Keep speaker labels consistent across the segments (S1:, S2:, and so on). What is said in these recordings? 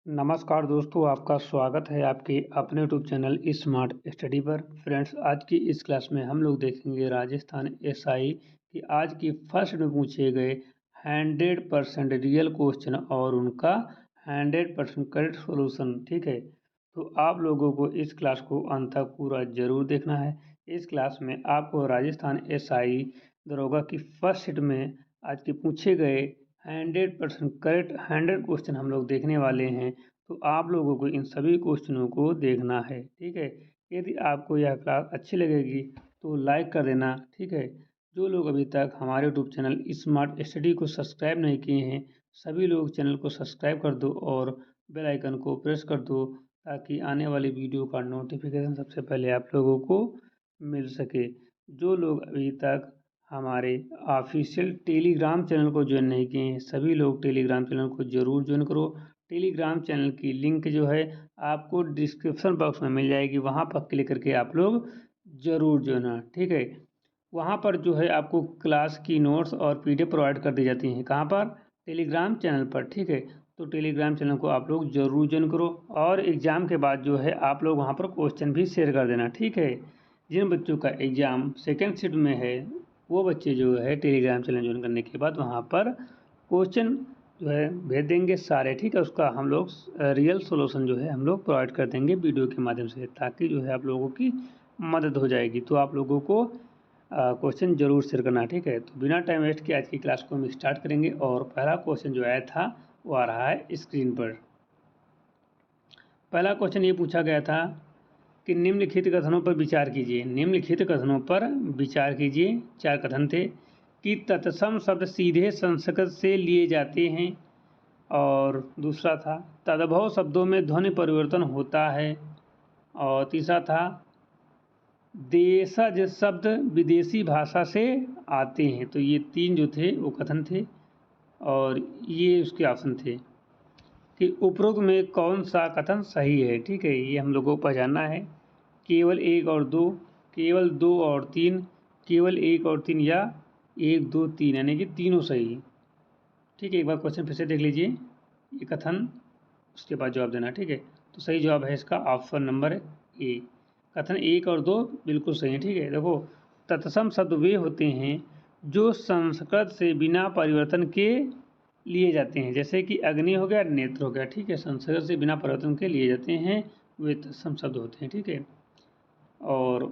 S1: नमस्कार दोस्तों, आपका स्वागत है आपके अपने यूट्यूब चैनल स्मार्ट स्टडी पर। फ्रेंड्स, आज की इस क्लास में हम लोग देखेंगे राजस्थान एसआई की आज की फर्स्ट में पूछे गए 100% रियल क्वेश्चन और उनका 100% करेक्ट सॉल्यूशन। ठीक है, तो आप लोगों को इस क्लास को अंत तक पूरा जरूर देखना है। इस क्लास में आपको राजस्थान एसआई दरोगा की फर्स्ट शिट में आज के पूछे गए 100% करेक्ट 100 क्वेश्चन हम लोग देखने वाले हैं। तो आप लोगों को इन सभी क्वेश्चनों को देखना है। ठीक है, यदि आपको यह क्लास अच्छी लगेगी तो लाइक कर देना। ठीक है, जो लोग अभी तक हमारे यूट्यूब चैनल स्मार्ट स्टडी को सब्सक्राइब नहीं किए हैं, सभी लोग चैनल को सब्सक्राइब कर दो और बेल आइकन को प्रेस कर दो, ताकि आने वाली वीडियो का नोटिफिकेशन सबसे पहले आप लोगों को मिल सके। जो लोग अभी तक हमारे ऑफिशियल टेलीग्राम चैनल को ज्वाइन नहीं किए हैं, सभी लोग टेलीग्राम चैनल को ज़रूर ज्वाइन करो। टेलीग्राम चैनल की लिंक जो है आपको डिस्क्रिप्शन बॉक्स में मिल जाएगी, वहाँ पर क्लिक करके आप लोग ज़रूर ज्वाइन। ठीक है, वहाँ पर जो है आपको क्लास की नोट्स और पीडीएफ प्रोवाइड कर दी जाती हैं। कहाँ पर? टेलीग्राम चैनल पर। ठीक है, तो टेलीग्राम चैनल को आप लोग ज़रूर ज्वाइन करो और एग्ज़ाम के बाद जो है आप लोग वहाँ पर क्वेश्चन भी शेयर कर देना। ठीक है, जिन बच्चों का एग्ज़ाम सेकेंड शिफ्ट में है वो बच्चे जो है टेलीग्राम चैनल ज्वाइन करने के बाद वहाँ पर क्वेश्चन जो है भेज देंगे सारे। ठीक है, उसका हम लोग रियल सॉल्यूशन जो है हम लोग प्रोवाइड कर देंगे वीडियो के माध्यम से, ताकि जो है आप लोगों की मदद हो जाएगी। तो आप लोगों को क्वेश्चन जरूर शेयर करना। ठीक है, तो बिना टाइम वेस्ट किए आज की क्लास को हम स्टार्ट करेंगे और पहला क्वेश्चन जो आया था वो आ रहा है स्क्रीन पर। पहला क्वेश्चन ये पूछा गया था कि निम्नलिखित कथनों पर विचार कीजिए। निम्नलिखित कथनों पर विचार कीजिए। चार कथन थे कि तत्सम शब्द सीधे संस्कृत से लिए जाते हैं, और दूसरा था तद्भव शब्दों में ध्वनि परिवर्तन होता है, और तीसरा था देशज शब्द विदेशी भाषा से आते हैं। तो ये तीन जो थे वो कथन थे और ये उसके ऑप्शन थे कि उपरोक्त में कौन सा कथन सही है। ठीक है, ये हम लोगों को पहचानना है। केवल एक और दो, केवल दो और तीन, केवल एक और तीन, या एक दो तीन, यानी कि तीनों सही। ठीक है, एक बार क्वेश्चन फिर से देख लीजिए ये कथन, उसके बाद जवाब देना। ठीक है, तो सही जवाब है इसका ऑप्शन नंबर ए। कथन एक और दो बिल्कुल सही है। ठीक है, देखो तत्सम शब्द वे होते हैं जो संस्कृत से बिना परिवर्तन के लिए जाते हैं, जैसे कि अग्नि हो गया, नेत्र हो गया। ठीक है, संस्कृत से बिना परिवर्तन के लिए जाते हैं, वे तत्सम शब्द होते हैं। ठीक है, और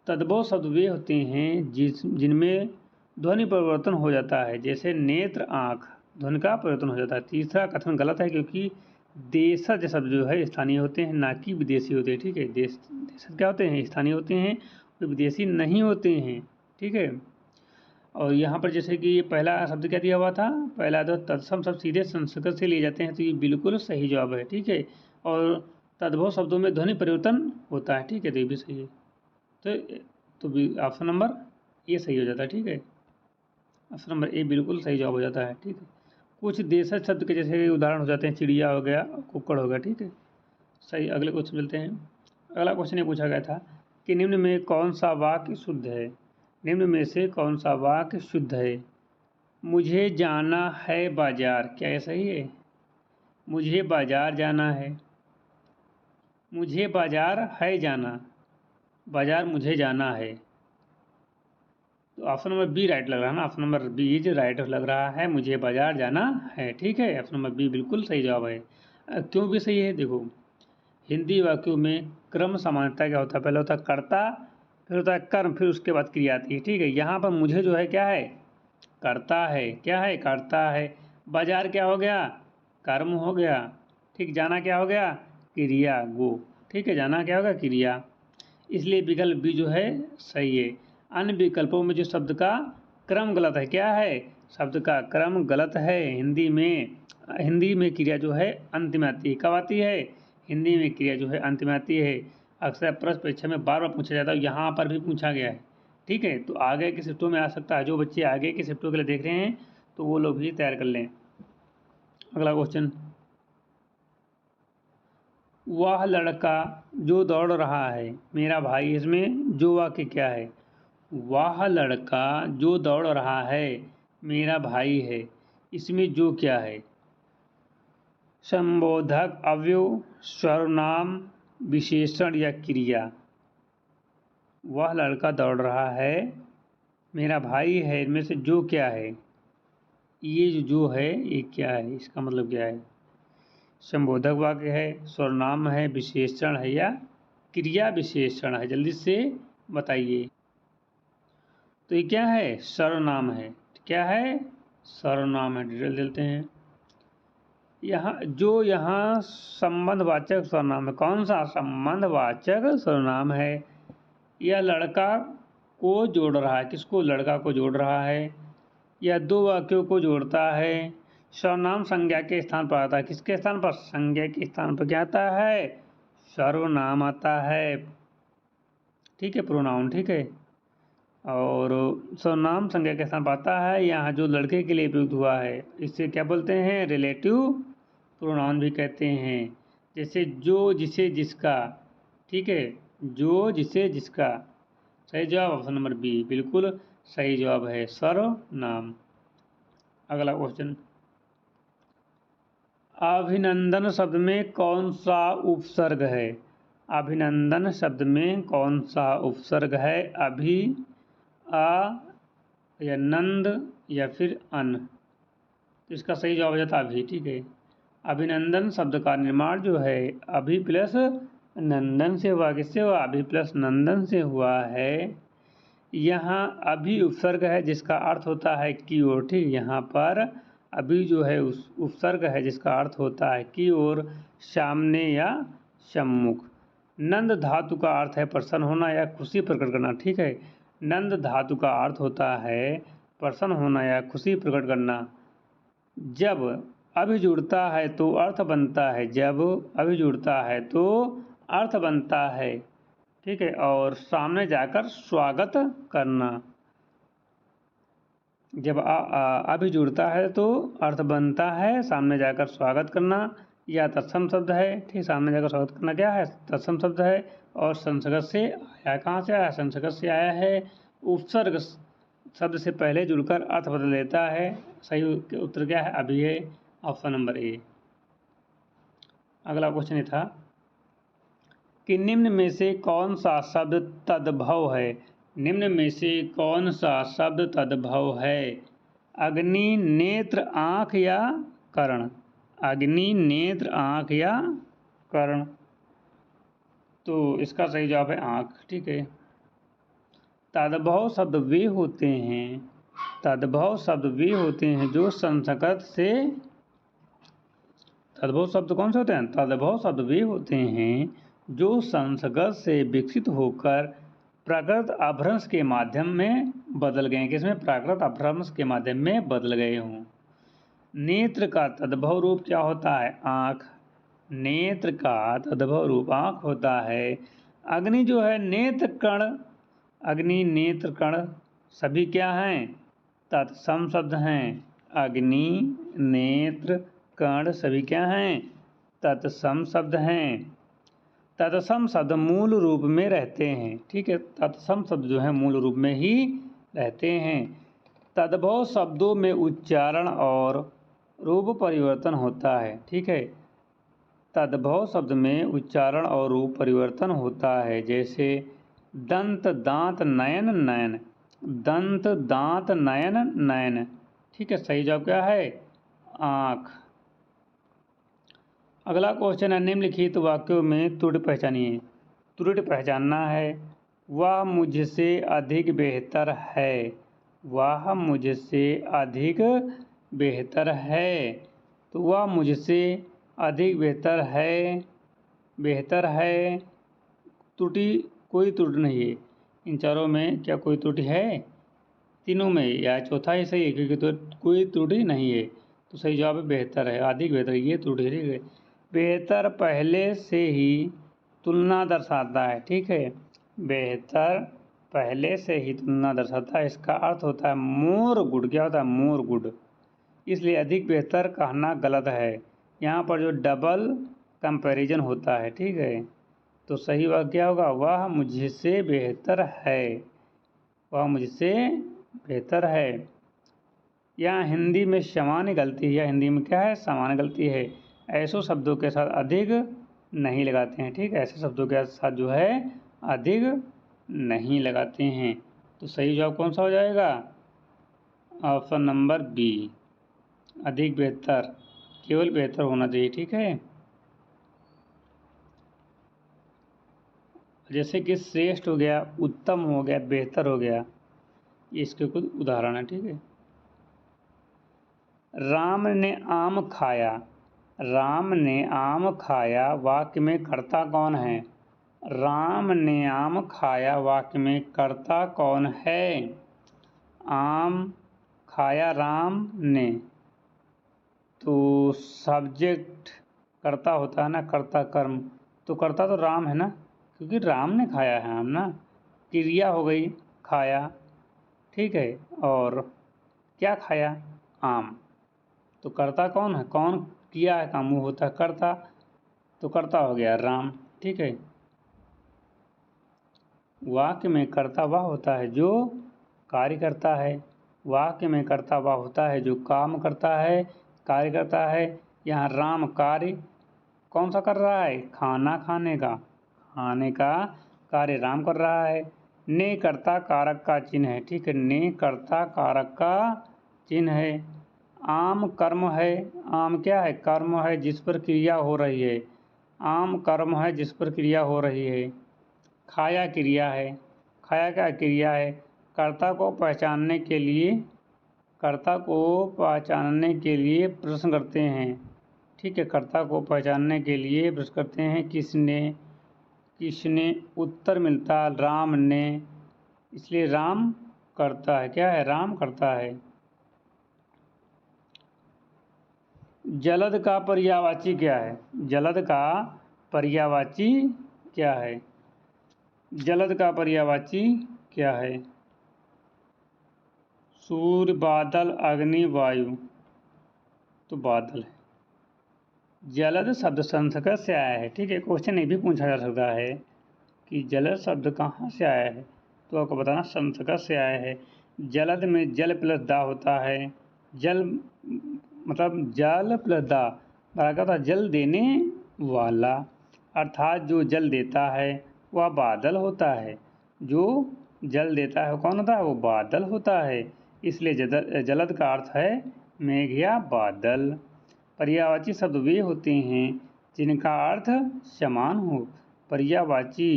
S1: तद्भव शब्द वे होते हैं जिनमें ध्वनि परिवर्तन हो जाता है, जैसे नेत्र, आँख, ध्वनि का परिवर्तन हो जाता है। तीसरा कथन गलत है, क्योंकि देशज शब्द जो है स्थानीय होते हैं, ना कि विदेशी होते हैं। ठीक है, देशज क्या होते हैं? स्थानीय होते हैं, वे विदेशी नहीं होते हैं। ठीक है, और यहाँ पर जैसे कि ये पहला शब्द क्या दिया हुआ था, पहला तो तत्सम शब्द सीधे संस्कृत से लिए जाते हैं, तो ये बिल्कुल सही जवाब है। ठीक है, और तद्भव शब्दों में ध्वनि परिवर्तन होता है। ठीक है, तो ये भी सही है। तो ऑप्शन नंबर ए सही हो जाता है। ठीक है, ऑप्शन नंबर ए बिल्कुल सही जवाब हो जाता है। ठीक है, कुछ देशज शब्द के जैसे उदाहरण हो जाते हैं, चिड़िया हो गया, कुक्कड़ हो गया। ठीक है, सही। अगले क्वेश्चन मिलते हैं। अगला क्वेश्चन ये पूछा गया था कि निम्न में कौन सा वाक्य शुद्ध है। निम्न में से कौन सा वाक्य शुद्ध है? मुझे जाना है बाजार, क्या ये सही है? मुझे बाजार जाना है, मुझे बाजार है जाना, बाजार मुझे जाना है। तो ऑप्शन नंबर बी राइट लग रहा है ना, option number B is right लग रहा है, मुझे बाजार जाना है। ठीक है, ऑप्शन नंबर बी बिल्कुल सही जवाब है। क्यों भी सही है? देखो, हिंदी वाक्यों में क्रम समानता क्या होता है? पहले होता है कर्ता, फिर होता है कर्म, फिर उसके बाद क्रिया आती है। ठीक है, यहाँ पर मुझे जो है क्या है? करता है। क्या है? करता है। बाजार क्या हो गया? कर्म हो गया। ठीक, जाना क्या हो गया? क्रिया, गो। ठीक है, जाना क्या होगा? क्रिया। इसलिए विकल्प बी जो है सही है। अन्य विकल्पों में जो शब्द का क्रम गलत है, क्या है? शब्द का क्रम गलत है। हिंदी में क्रिया जो है अंत में आती है। कब आती है? हिंदी में क्रिया जो है अंत में आती है। अक्सर प्रश्न परीक्षा में बार बार पूछा जाता है, यहाँ पर भी पूछा गया है। ठीक है, तो आगे के शिफ्टों में आ सकता है। जो बच्चे आगे के शिफ्टों के लिए देख रहे हैं तो वो लोग भी तैयार कर लें। अगला क्वेश्चन, वह लड़का जो दौड़ रहा है मेरा भाई, इसमें जो वाक्य क्या है? वह लड़का जो दौड़ रहा है मेरा भाई है, इसमें जो क्या है? संबोधक, अवयव, सर्वनाम, विशेषण या क्रिया। वह लड़का दौड़ रहा है, मेरा भाई है, इनमें से जो क्या है। ये जो है ये क्या है, इसका मतलब क्या है। संबोधक वाक्य है, सर्वनाम है, विशेषण है या क्रिया विशेषण है, जल्दी से बताइए। तो ये क्या है, सर्वनाम है। क्या है, सर्वनाम है। डिटेल देते हैं। यहाँ संबंधवाचक सर्वनाम है। कौन सा संबंधवाचक सर्वनाम है। यह लड़का को जोड़ रहा है। किसको, लड़का को जोड़ रहा है। यह दो वाक्यों को जोड़ता है। सर्वनाम संज्ञा के स्थान पर आता है। किसके स्थान पर, संज्ञा के स्थान पर क्या आता है, सर्वनाम आता है। ठीक है, प्रोनाउन। ठीक है, और सर्वनाम संज्ञा के स्थान पर आता है। यहाँ जो लड़के के लिए प्रयुक्त हुआ है इससे क्या बोलते हैं, रिलेटिव प्रोनाउन भी कहते हैं। जैसे जो, जिसे, जिसका। ठीक है, जो, जिसे, जिसका। सही जवाब ऑप्शन नंबर बी, बिल्कुल सही जवाब है, सर्वनाम। अगला क्वेश्चन, अभिनंदन शब्द में कौन सा उपसर्ग है। अभिनंदन शब्द में कौन सा उपसर्ग है। अभि, आ या नंद या फिर अन। तो इसका सही जवाब हो जाता है अभि। ठीक है, अभिनंदन शब्द का निर्माण जो है अभि प्लस नंदन से हुआ। किससे हुआ, अभि प्लस नंदन से हुआ है। यहाँ अभि उपसर्ग है जिसका अर्थ होता है की ओर। ठीक, यहाँ पर अभी जो है उस उपसर्ग है जिसका अर्थ होता है की ओर, सामने या सम्मुख। नंद धातु का अर्थ है प्रसन्न होना या खुशी प्रकट करना। ठीक है, नंद धातु का अर्थ होता है प्रसन्न होना या खुशी प्रकट करना। जब अभि जुड़ता है तो अर्थ बनता है। जब अभि जुड़ता है तो अर्थ बनता है। ठीक है, और सामने जाकर स्वागत करना। जब अभि जुड़ता है तो अर्थ बनता है सामने जाकर स्वागत करना, या तत्सम शब्द है। ठीक, सामने जाकर स्वागत करना क्या है, तत्सम शब्द है। और संसर्ग से आया, कहाँ से आया, संसर्ग से आया है। उपसर्ग शब्द से पहले जुड़कर अर्थ बदल देता है। सही उत्तर क्या है, अभी है, ऑप्शन नंबर ए। अगला क्वेश्चन था कि निम्न में से कौन सा शब्द तद्भव है। निम्न में से कौन सा शब्द तद्भव है। अग्नि, नेत्र, आँख या कर्ण। अग्नि, नेत्र, आँख या कर्ण। तो इसका सही जवाब है आँख। ठीक है, तद्भव शब्द वे होते हैं, तद्भव शब्द वे होते हैं जो संस्कृत से, तद्भव शब्द कौन से होते हैं, तद्भव शब्द वे होते हैं जो संस्कृत से विकसित होकर प्राकृत अपभ्रंश के माध्यम में बदल गए। किसमें, प्राकृत अपभ्रंश के माध्यम में बदल गए हों। नेत्र का तद्भव रूप क्या होता है, आँख। नेत्र का तद्भव रूप आँख होता है। अग्नि जो है नेत्र कण, अग्नि, नेत्र, कण सभी क्या हैं, तत्सम शब्द हैं। अग्नि, नेत्र, कण सभी क्या हैं, तत्सम शब्द हैं। तत्सम शब्द मूल रूप में रहते हैं। ठीक है, तत्सम शब्द जो है मूल रूप में ही रहते हैं। तद्भव शब्दों में उच्चारण और रूप परिवर्तन होता है। ठीक है, तद्भव शब्द में उच्चारण और रूप परिवर्तन होता है। जैसे दंत, दांत, नयन, नयन। दंत, दांत, नयन, नयन। ठीक है, सही जवाब क्या है, आँख। अगला क्वेश्चन है, निम्नलिखित वाक्यों में त्रुटि पहचानिए। त्रुटि पहचानना है, वह मुझसे अधिक बेहतर है। वह मुझसे अधिक बेहतर है। तो वह मुझसे अधिक बेहतर है, बेहतर है। त्रुटि, कोई त्रुटि नहीं है इन चारों में। क्या कोई त्रुटि है, तीनों में, या चौथा ही सही है, क्योंकि तो कोई त्रुटि नहीं है। तो सही जवाब है बेहतर है, अधिक बेहतर, ये त्रुटि है। बेहतर पहले से ही तुलना दर्शाता है। ठीक है, बेहतर पहले से ही तुलना दर्शाता है। इसका अर्थ होता है मोर गुड। क्या होता है, मोर गुड। इसलिए अधिक बेहतर कहना गलत है। यहाँ पर जो डबल कंपैरिजन होता है, ठीक है, तो सही वाक्य क्या होगा, वह मुझसे बेहतर है। वह मुझसे बेहतर है। यहाँ हिंदी में सामान्य गलती है, या हिंदी में क्या है, सामान्य गलती है। ऐसे शब्दों के साथ अधिक नहीं लगाते हैं। ठीक है, ऐसे शब्दों के साथ जो है अधिक नहीं लगाते हैं। तो सही जवाब कौन सा हो जाएगा? ऑप्शन नंबर बी, अधिक बेहतर, केवल बेहतर होना चाहिए। ठीक है, जैसे कि श्रेष्ठ हो गया, उत्तम हो गया, बेहतर हो गया, इसके कुछ उदाहरण है। ठीक है, राम ने आम खाया, राम ने आम खाया वाक्य में कर्ता कौन है? राम ने आम खाया वाक्य में कर्ता कौन है? आम खाया राम ने, तो सब्जेक्ट कर्ता होता है ना, कर्ता कर्म, तो कर्ता तो राम है ना, क्योंकि राम ने खाया है आम ना। क्रिया हो गई खाया, ठीक है, और क्या खाया? आम, तो कर्ता कौन है? कौन किया है काम, वो होता है कर्ता, तो कर्ता हो गया राम। ठीक है, वाक्य में कर्ता वह होता है जो कार्य करता है, वाक्य में कर्ता वह होता है जो काम करता है, कार्य करता है। यहाँ राम कार्य कौन सा कर रहा है? खाना खाने का, खाने का कार्य राम कर रहा है। ने कर्ता कारक का चिन्ह है। ठीक है, ने कर्ता कारक का चिन्ह है। आम कर्म है, आम क्या है? कर्म है जिस पर क्रिया हो रही है, आम कर्म है जिस पर क्रिया हो रही है। खाया क्रिया है, खाया क्या क्रिया है? कर्ता को पहचानने के लिए, कर्ता को पहचानने के लिए प्रश्न करते हैं। ठीक है, कर्ता को पहचानने के लिए प्रश्न करते हैं, किसने, किसने, उत्तर मिलता राम ने, इसलिए राम करता है। क्या है? राम करता है। जलद का पर्यायवाची क्या है? जलद का पर्यायवाची क्या है? जलद का पर्यायवाची क्या है? सूर्य, बादल, अग्नि, वायु, तो बादल है। जलद शब्द संस्कृत से आया है। ठीक है, क्वेश्चन ये भी पूछा जा सकता है कि जलद शब्द कहाँ से आया है, तो आपको बताना संस्कृत से आया है। जलद में जल प्लस दा होता है, जल मतलब जल प्लस दा बराबर था जल देने वाला, अर्थात जो जल देता है वह बादल होता है। जो जल देता है कौन होता है? वो बादल होता है। इसलिए जलद का अर्थ है मेघ या बादल। पर्यायवाची शब्द वे होते हैं जिनका अर्थ समान हो। पर्यायवाची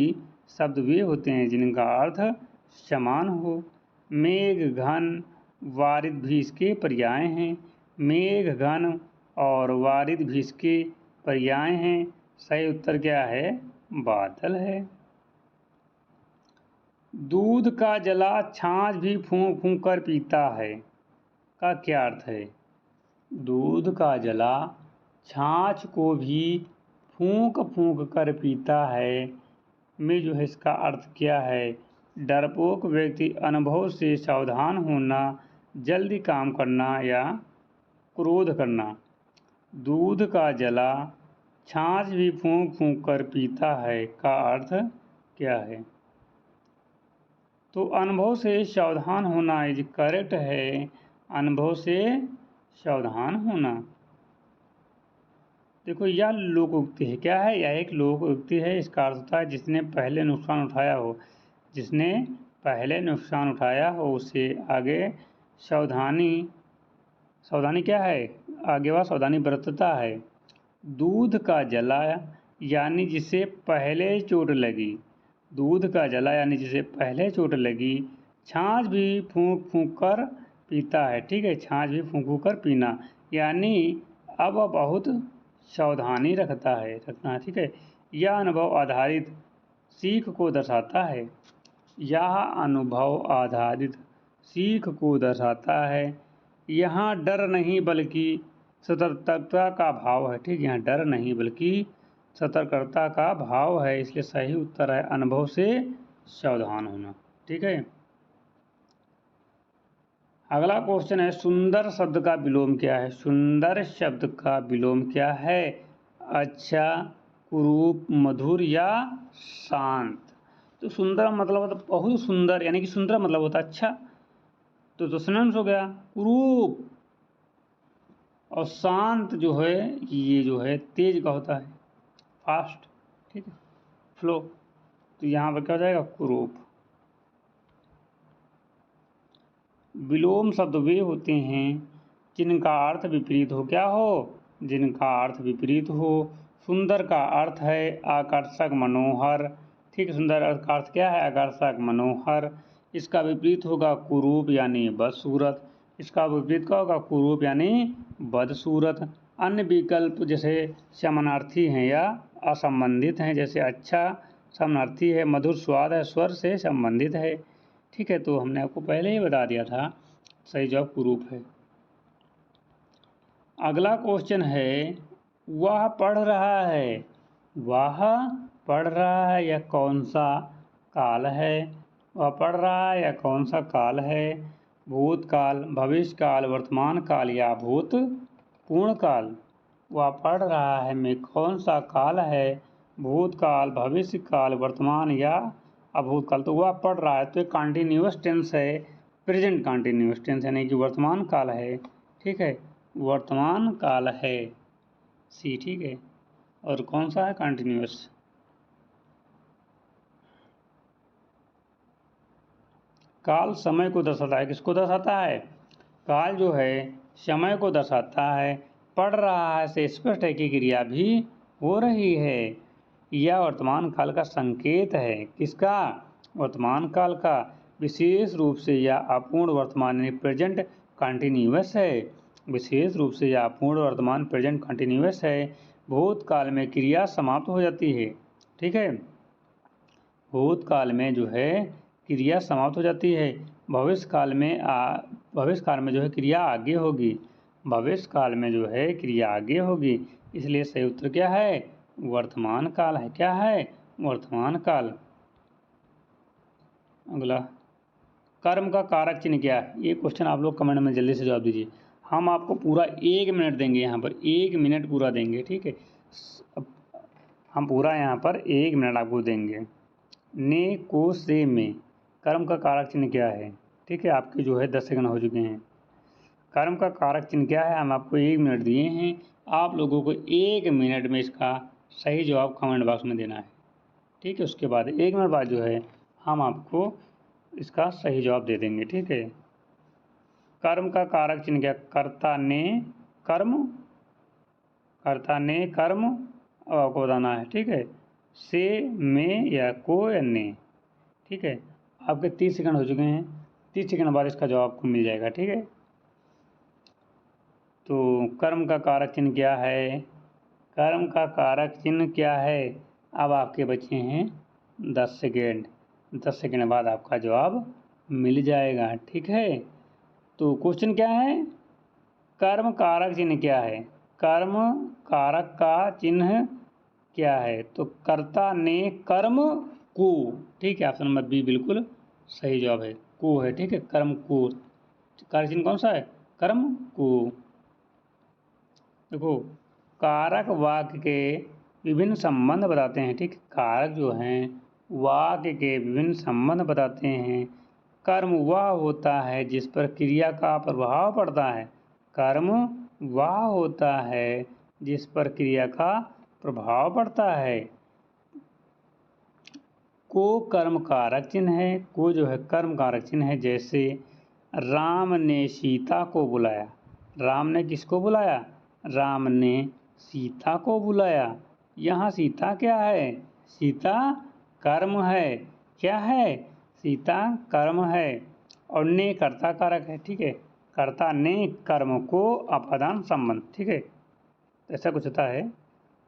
S1: शब्द वे होते हैं जिनका अर्थ समान हो। मेघ, घन, वारिद भी इसके पर्याय हैं। मेघ, घन और वारिद भी इसके पर्याय हैं। सही उत्तर क्या है? बादल है। दूध का जला छाछ भी फूंक फूंक कर पीता है, का क्या अर्थ है? दूध का जला छाछ को भी फूंक फूंक कर पीता है में जो है इसका अर्थ क्या है? डरपोक व्यक्ति अनुभव से सावधान होना, जल्दी काम करना या क्रोध करना। दूध का जला छाछ भी फूंक फूंक कर पीता है का अर्थ क्या है? तो अनुभव से सावधान होना इज करेक्ट है। अनुभव से सावधान होना। देखो यह लोकोक्ति है। क्या है? यह एक लोकोक्ति है। इसका अर्थ होता है जिसने पहले नुकसान उठाया हो, जिसने पहले नुकसान उठाया हो उसे आगे सावधानी, सावधानी क्या है? आगे वह सावधानी बरतता है। दूध का जला यानी जिसे पहले चोट लगी, दूध का जला यानी जिसे पहले चोट लगी। छाछ भी फूंक फूंक कर पीता है। ठीक है, छाछ भी फूंक फूंक कर पीना, यानी अब वह बहुत सावधानी रखता है, रखना है। ठीक है, यह अनुभव आधारित सीख को दर्शाता है। यह अनुभव आधारित सीख को दर्शाता है। यहाँ डर नहीं बल्कि सतर्कता का भाव है। ठीक है, यहाँ डर नहीं बल्कि सतर्कता का भाव है, इसलिए सही उत्तर है अनुभव से सावधान होना। ठीक है, अगला क्वेश्चन है सुंदर शब्द का विलोम क्या है? सुंदर शब्द का विलोम क्या है? अच्छा, कुरूप, मधुर या शांत। तो सुंदर मतलब बहुत सुंदर, यानी कि सुंदर मतलब होता है अच्छा, तो सिनोनिम्स हो गया। कुरूप, और शांत जो है ये जो है तेज का होता है, फास्ट, ठीक है, फ्लो। तो यहाँ पर क्या हो जाएगा, कुरूप। विलोम शब्द वे होते हैं जिनका अर्थ विपरीत हो, क्या हो, जिनका अर्थ विपरीत हो। सुंदर का अर्थ है आकर्षक, मनोहर, ठीक है, सुंदर अर्थ का अर्थ क्या है, आकर्षक, मनोहर। इसका विपरीत होगा कुरूप यानी बदसूरत। इसका विपरीत क्या होगा, कुरूप यानी बदसूरत। अन्य विकल्प जैसे समानार्थी हैं या असंबंधित हैं, जैसे अच्छा समानार्थी है, मधुर स्वाद है, स्वर से संबंधित है, ठीक है। तो हमने आपको पहले ही बता दिया था, सही जवाब कुरूप है। अगला क्वेश्चन है, वह पढ़ रहा है, वह पढ़ रहा है यह कौन सा काल है, वह पढ़ रहा है यह कौन सा काल है, भूतकाल, भविष्य काल, वर्तमान काल या भूतपूर्ण काल। वह पढ़ रहा है में कौन सा काल है, भूतकाल, भविष्य काल, वर्तमान या अभूतकाल। तो वह पढ़ रहा है तो एक कॉन्टिन्यूअस टेंस है, प्रेजेंट कॉन्टिन्यूअस टेंस यानी कि वर्तमान काल है, ठीक है, वर्तमान काल है, सी, ठीक है। और कौन सा है, कॉन्टिन्यूअस। काल समय को दर्शाता है, किसको दर्शाता है, काल जो है समय को दर्शाता है। पढ़ रहा है से स्पष्ट है कि क्रिया भी हो रही है। यह वर्तमान काल का संकेत है, किसका, वर्तमान काल का। विशेष रूप से यह अपूर्ण वर्तमान यानी प्रेजेंट कॉन्टिन्यूअस है, विशेष रूप से यह अपूर्ण वर्तमान प्रेजेंट कॉन्टिन्यूअस है। भूतकाल में क्रिया समाप्त हो जाती है, ठीक है, भूतकाल में जो है क्रिया समाप्त हो जाती है। भविष्य काल में जो है क्रिया आगे होगी, भविष्य काल में जो है क्रिया आगे होगी। इसलिए सही उत्तर क्या है, वर्तमान काल है, क्या है, वर्तमान काल। अगला, कर्म का कारक चिन्ह क्या है, ये क्वेश्चन आप लोग कमेंट में जल्दी से जवाब दीजिए। हम आपको पूरा 1 मिनट देंगे, यहाँ पर 1 मिनट पूरा देंगे, ठीक है, हम पूरा यहाँ पर 1 मिनट आपको देंगे। ने को से में कर्म का कारक चिन्ह क्या है, ठीक है, आपके जो है 10 सेकंड हो चुके हैं। कर्म का कारक चिन्ह क्या है, हम आपको 1 मिनट दिए हैं, आप लोगों को 1 मिनट में इसका सही जवाब कमेंट बॉक्स में देना है, ठीक है। उसके बाद 1 मिनट बाद जो है हम आपको इसका सही जवाब दे देंगे, ठीक है। कर्म का कारक चिन्ह क्या, कर्ता ने कर्म, कर्ता ने कर्म, और आपको बताना है, ठीक है, से में या को या ने, ठीक है। आपके 30 सेकंड हो चुके हैं, 30 सेकंड बाद इसका जवाब आपको मिल जाएगा, ठीक है। तो कर्म का कारक चिन्ह क्या है, कर्म का कारक चिन्ह क्या है। अब आपके बचे हैं 10 सेकेंड, 10 सेकेंड बाद आपका जवाब मिल जाएगा, ठीक है। तो क्वेश्चन क्या है, कर्म कारक चिन्ह क्या है, कर्म कारक का चिन्ह क्या है। तो कर्ता ने कर्म को, ठीक है, ऑप्शन नंबर बी बिल्कुल सही जवाब है, को है, ठीक है, कर्म को। कारक चिन्ह कौन सा है, कर्म को। देखो, कारक वाक्य के विभिन्न संबंध बताते हैं, ठीक, कारक जो हैं वाक्य के विभिन्न संबंध बताते हैं। कर्म वह होता है जिस पर क्रिया का प्रभाव पड़ता है, कर्म वह होता है जिस पर क्रिया का प्रभाव पड़ता है। को कर्म कारक चिन्ह है, को जो है कर्म कारक चिन्ह है। जैसे राम ने सीता को बुलाया, राम ने किसको बुलाया, राम ने सीता को बुलाया। यहाँ सीता क्या है, सीता कर्म है, क्या है, सीता कर्म है, और ने कर्ता कारक है, ठीक है, कर्ता ने कर्म को अपादान संबंध, ठीक है। ऐसा कुछ होता है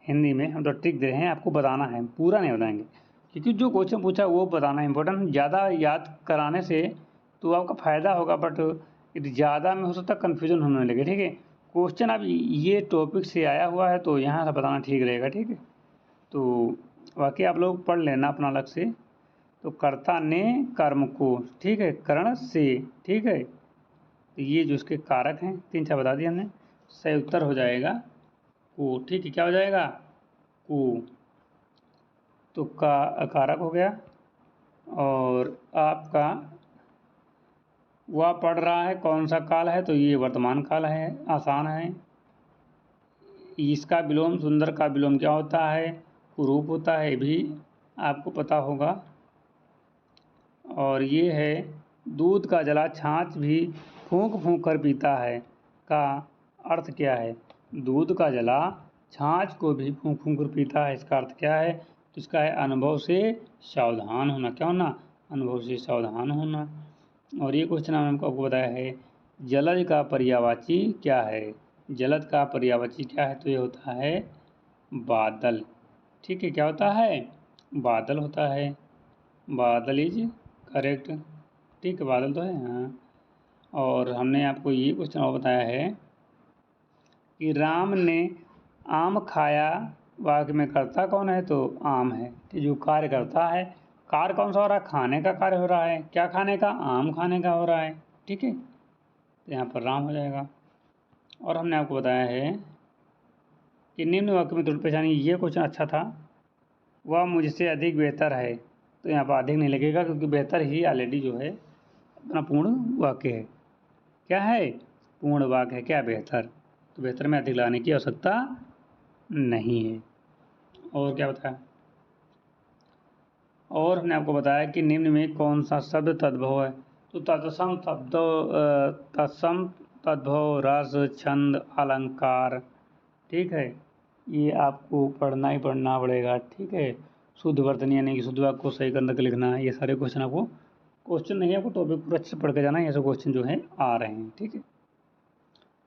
S1: हिंदी में, हम तो ट्रिक दे रहे हैं आपको, बताना है, पूरा नहीं बताएंगे, क्योंकि जो क्वेश्चन पूछा वो बताना इम्पोर्टेंट। ज़्यादा याद कराने से तो आपका फ़ायदा होगा, बट ज़्यादा में हो सकता है कन्फ्यूजन होने लगे, ठीक है। क्वेश्चन अब ये टॉपिक से आया हुआ है तो यहाँ से बताना ठीक रहेगा, ठीक है। तो बाकी आप लोग पढ़ लेना अपना अलग से। तो कर्ता ने कर्म को, ठीक है, करण से, ठीक है। तो ये जो इसके कारक हैं 3-4 बता दिए हमने, सही उत्तर हो जाएगा को, ठीक है, क्या हो जाएगा, को। तो का कारक हो गया। और आपका वह पढ़ रहा है कौन सा काल है, तो ये वर्तमान काल है, आसान है। इसका विलोम सुंदर का विलोम क्या होता है? कुरूप होता है, ये भी आपको पता होगा। और ये है दूध का जला छाछ भी फूंक फूंक कर पीता है का अर्थ क्या है? दूध का जला छाछ को भी फूंक फूंक कर पीता है, इसका अर्थ क्या है? तो इसका है अनुभव से सावधान होना। क्या होना? अनुभव से सावधान होना। और ये क्वेश्चन हमने आपको बताया है जलज का पर्यायवाची क्या है? जलद का पर्यायवाची क्या है? तो ये होता है बादल। ठीक है, क्या होता है? बादल होता है। बादल इज करेक्ट। ठीक है, बादल तो है हाँ। और हमने आपको ये क्वेश्चन और बताया है कि राम ने आम खाया, वाक्य में कर्ता कौन है? तो आम है। कि जो कार्य करता है, कार्य कौन सा हो रहा है? खाने का कार्य हो रहा है। क्या खाने का? आम खाने का हो रहा है। ठीक है, तो यहाँ पर राम हो जाएगा। और हमने आपको बताया है कि निम्न वाक्य में त्रुटि पहचानी। ये क्वेश्चन अच्छा था। वह मुझसे अधिक बेहतर है, तो यहाँ पर अधिक नहीं लगेगा क्योंकि बेहतर ही ऑलरेडी जो है अपना पूर्ण वाक्य है। क्या है? पूर्ण वाक्य है। क्या? बेहतर। तो बेहतर में अधिक लगाने की आवश्यकता नहीं है। और क्या बताया? और हमने आपको बताया कि निम्न में कौन सा शब्द तद्भव है? तो तत्सम शब्द तत्सम तद्भव रस छंद अलंकार। ठीक है, ये आपको पढ़ना ही पढ़ना पड़ेगा। ठीक है, शुद्ध वर्तनी यानी कि शुद्ध वाक्य को सही करने के लिखना, ये सारे क्वेश्चन आपको, क्वेश्चन नहीं आपको टॉपिक पूरा अच्छे से पढ़ के जाना, ये सब क्वेश्चन जो है आ रहे हैं। ठीक है,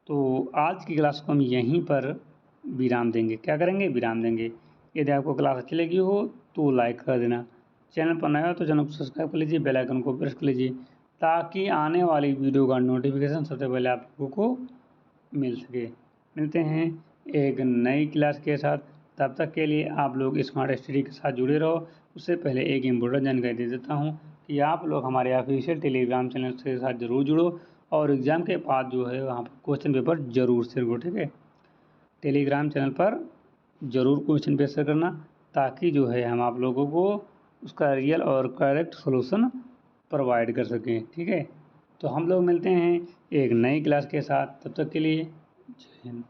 S1: तो आज की क्लास को हम यहीं पर विराम देंगे। क्या करेंगे? विराम देंगे। यदि आपको क्लास अच्छी लगी हो तो लाइक कर देना, चैनल पर नया हो तो चैनल को सब्सक्राइब कर लीजिए, बेल आइकन को प्रेस कर लीजिए ताकि आने वाली वीडियो का नोटिफिकेशन सबसे पहले आप लोगों को मिल सके। मिलते हैं एक नई क्लास के साथ। तब तक के लिए आप लोग स्मार्ट स्टडी के साथ जुड़े रहो। उससे पहले एक इम्पोर्टेंट जानकारी दे देता हूँ कि आप लोग हमारे ऑफिशियल टेलीग्राम चैनल के साथ ज़रूर जुड़ो और एग्ज़ाम के बाद जो है वहाँ पर क्वेश्चन पेपर ज़रूर शेयर करो। ठीक है, टेलीग्राम चैनल पर ज़रूर क्वेश्चन पेपर शेयर करना ताकि जो है हम आप लोगों को उसका रियल और करेक्ट सॉल्यूशन प्रोवाइड कर सकें। ठीक है, तो हम लोग मिलते हैं एक नई क्लास के साथ। तब तक के लिए जय हिंद।